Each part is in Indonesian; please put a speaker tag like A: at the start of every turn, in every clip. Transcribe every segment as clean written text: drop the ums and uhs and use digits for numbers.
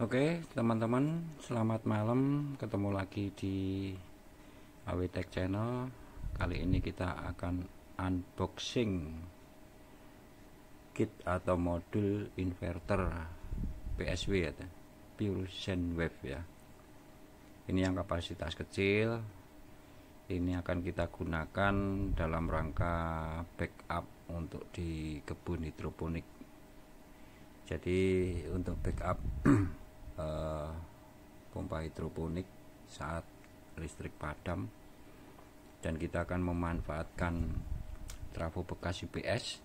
A: Oke teman-teman, selamat malam, ketemu lagi di AWTech Channel. Kali ini kita akan unboxing kit atau modul inverter PSW ya, Pure Sine Wave ya. Ini yang kapasitas kecil. Ini akan kita gunakan dalam rangka backup untuk di kebun hidroponik. Jadi untuk backup pompa hidroponik saat listrik padam, dan kita akan memanfaatkan trafo bekas UPS.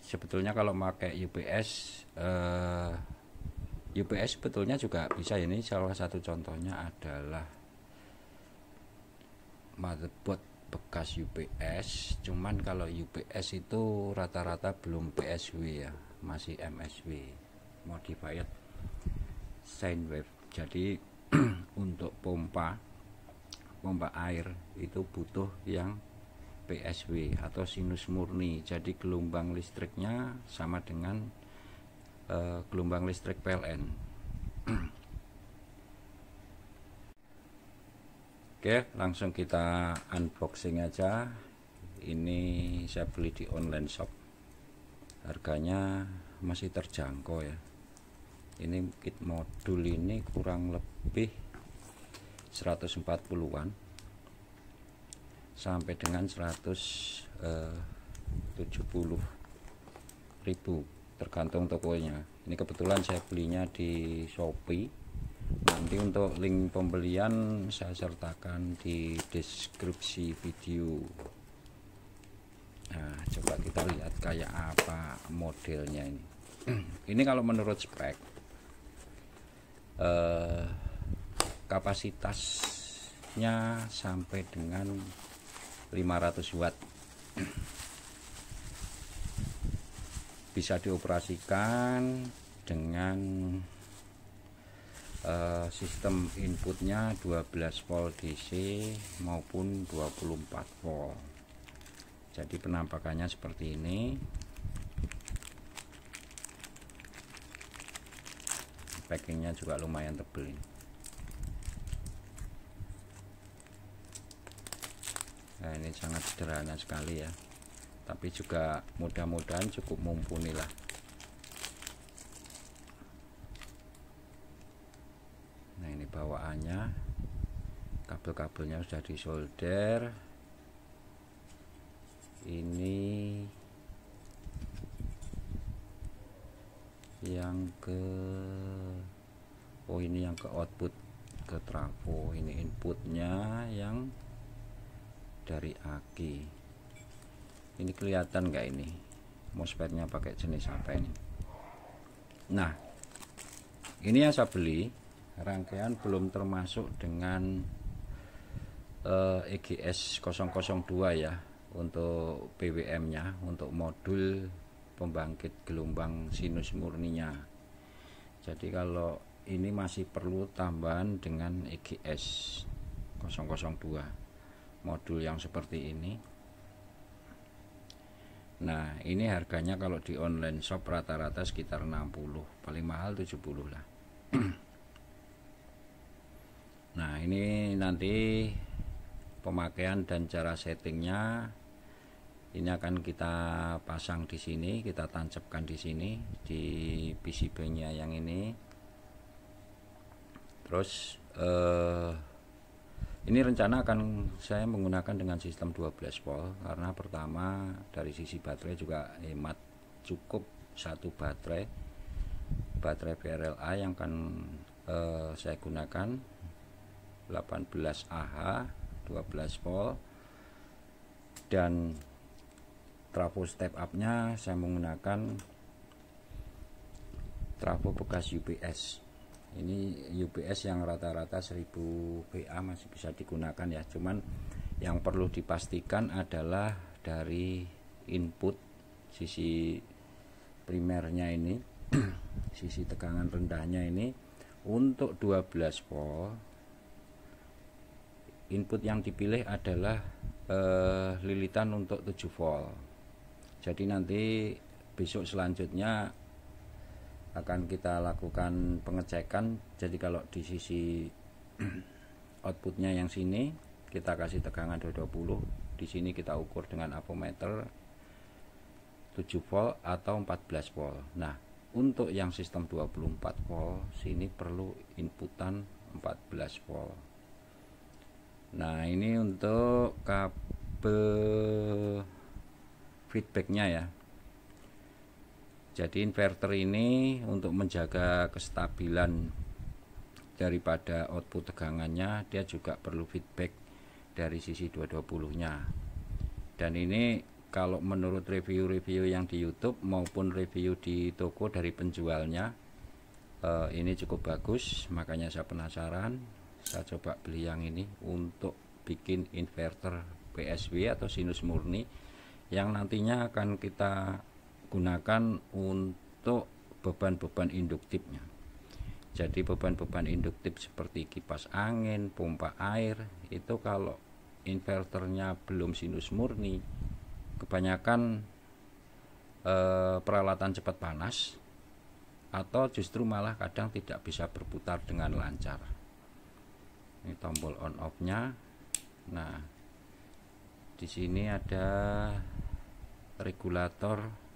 A: Sebetulnya kalau pakai UPS sebetulnya juga bisa. Ini salah satu contohnya adalah motherboard bekas UPS, cuman kalau UPS itu rata-rata belum PSW ya, masih MSW, modified sine wave. Jadi untuk pompa air itu butuh yang PSW atau sinus murni. Jadi gelombang listriknya sama dengan gelombang listrik PLN. Oke, langsung kita unboxing aja. Ini saya beli di online shop, harganya masih terjangkau ya. Ini kit modul ini kurang lebih 140-an sampai dengan 170.000 tergantung tokonya. Ini kebetulan saya belinya di Shopee. Nanti untuk link pembelian saya sertakan di deskripsi video. Nah, coba kita lihat kayak apa modelnya ini. Ini kalau menurut spek kapasitasnya sampai dengan 500 watt. Bisa dioperasikan dengan sistem inputnya 12 volt DC maupun 24 volt. Jadi penampakannya seperti ini. Packingnya juga lumayan tebal ini. Nah, ini sangat sederhana sekali ya, tapi juga mudah-mudahan cukup mumpuni lah. Nah, ini bawaannya, kabel-kabelnya sudah disolder. Ini yang ke ini yang ke output ke trafo. Ini inputnya yang dari aki. Ini kelihatan nggak ini MOSFET-nya pakai jenis apa ini? Nah, ini yang saya beli rangkaian, belum termasuk dengan EGS 002 ya, untuk PWM nya, untuk modul pembangkit gelombang sinus murninya. Jadi kalau ini masih perlu tambahan dengan EGS 002 modul yang seperti ini. Nah, ini harganya kalau di online shop rata-rata sekitar 60, paling mahal 70 lah. Nah, ini nanti pemakaian dan cara settingnya ini akan kita pasang di sini, kita tancapkan di sini di PCB-nya yang ini. Terus ini rencana akan saya menggunakan dengan sistem 12 volt karena pertama dari sisi baterai juga hemat. Cukup satu baterai VRLA yang akan saya gunakan 18 Ah 12 volt, dan trafo step up nya saya menggunakan trafo bekas UPS. Ini UPS yang rata-rata 1000 VA masih bisa digunakan ya, cuman yang perlu dipastikan adalah dari input sisi primernya ini sisi tegangan rendahnya ini untuk 12 volt. Input yang dipilih adalah lilitan untuk 7 volt. Jadi nanti besok selanjutnya akan kita lakukan pengecekan. Jadi kalau di sisi outputnya yang sini kita kasih tegangan 220, di sini kita ukur dengan apometer 7 volt atau 14 volt. Nah, untuk yang sistem 24 volt sini perlu inputan 14 volt. Nah, ini untuk kabel feedbacknya ya. Jadi inverter ini untuk menjaga kestabilan daripada output tegangannya, dia juga perlu feedback dari sisi 220 nya. Dan ini kalau menurut review-review yang di YouTube maupun review di toko dari penjualnya, ini cukup bagus. Makanya saya penasaran, saya coba beli yang ini untuk bikin inverter PSW atau sinus murni yang nantinya akan kita gunakan untuk beban-beban induktifnya. Jadi beban-beban induktif seperti kipas angin, pompa air, itu kalau inverternya belum sinus murni, kebanyakan peralatan cepat panas atau justru malah kadang tidak bisa berputar dengan lancar. Ini tombol on off nya. Nah, di sini ada regulator.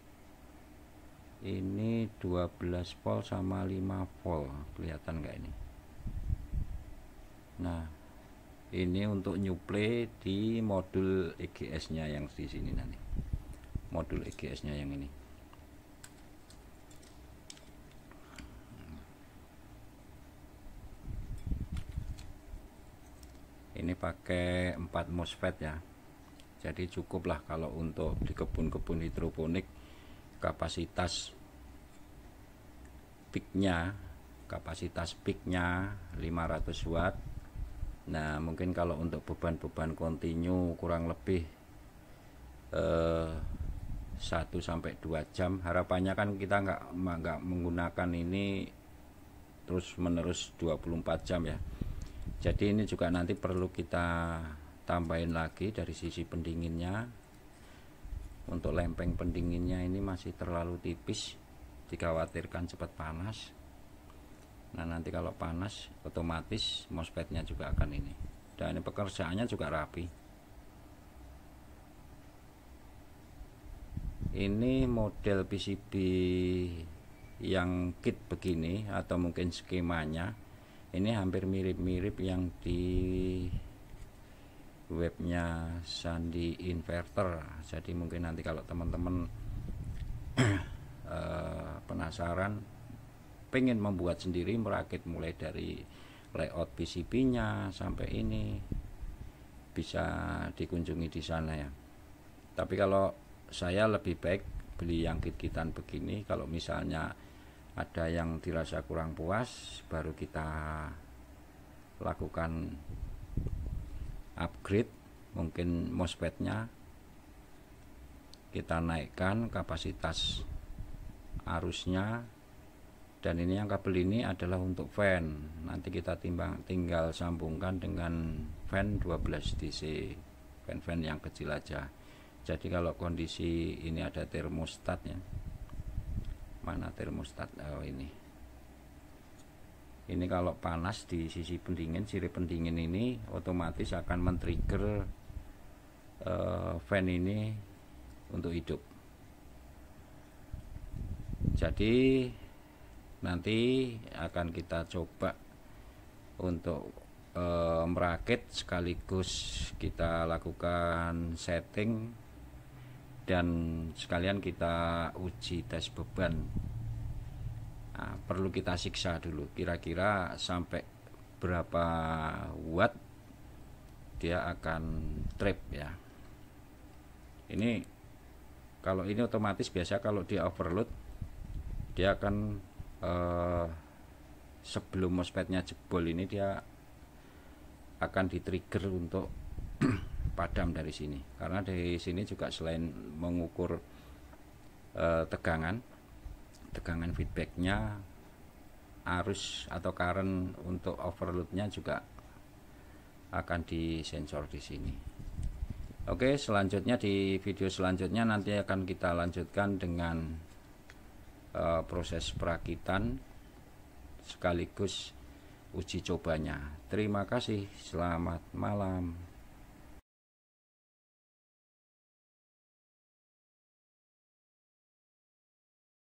A: Ini 12 volt sama 5 volt, kelihatan nggak ini? Nah, ini untuk nyuplai di modul EGS nya yang di sini nanti. Modul EGS nya yang ini. Ini pakai 4 MOSFET ya. Jadi cukuplah kalau untuk di kebun-kebun hidroponik. Kapasitas peaknya 500 watt. Nah, mungkin kalau untuk beban-beban kontinu kurang lebih 1-2 jam, harapannya kan kita nggak menggunakan ini terus menerus 24 jam ya. Jadi ini juga nanti perlu kita tambahin lagi dari sisi pendinginnya. Untuk lempeng pendinginnya ini masih terlalu tipis, dikhawatirkan cepat panas. Nah, nanti kalau panas otomatis MOSFET-nya juga akan ini. Dan ini pekerjaannya juga rapi. Ini model PCB yang kit begini atau mungkin skemanya ini hampir mirip-mirip yang di webnya Sandi Inverter. Jadi mungkin nanti kalau teman-teman penasaran pengen membuat sendiri, merakit mulai dari layout PCB-nya sampai ini, bisa dikunjungi di sana ya. Tapi kalau saya lebih baik beli yang kit-kitan begini. Kalau misalnya ada yang dirasa kurang puas, baru kita lakukan upgrade, mungkin MOSFET-nya kita naikkan kapasitas arusnya. Dan ini yang kabel ini adalah untuk fan. Nanti kita tinggal sambungkan dengan fan 12 DC, fan-fan yang kecil aja. Jadi kalau kondisi ini ada termostatnya. Mana termostat? Oh, ini kalau panas di sisi pendingin, sirip pendingin ini otomatis akan men-trigger fan ini untuk hidup. Jadi nanti akan kita coba untuk merakit sekaligus kita lakukan setting dan sekalian kita uji tes beban. Nah, perlu kita siksa dulu kira-kira sampai berapa watt dia akan trip ya. Ini kalau ini otomatis biasa kalau dia overload dia akan sebelum MOSFET-nya jebol ini dia akan di-trigger untuk padam dari sini. Karena dari sini juga selain mengukur tegangan feedbacknya, arus atau current untuk overloadnya juga akan disensor di sini. Oke, selanjutnya di video selanjutnya nanti akan kita lanjutkan dengan proses perakitan sekaligus uji cobanya. Terima kasih, selamat malam.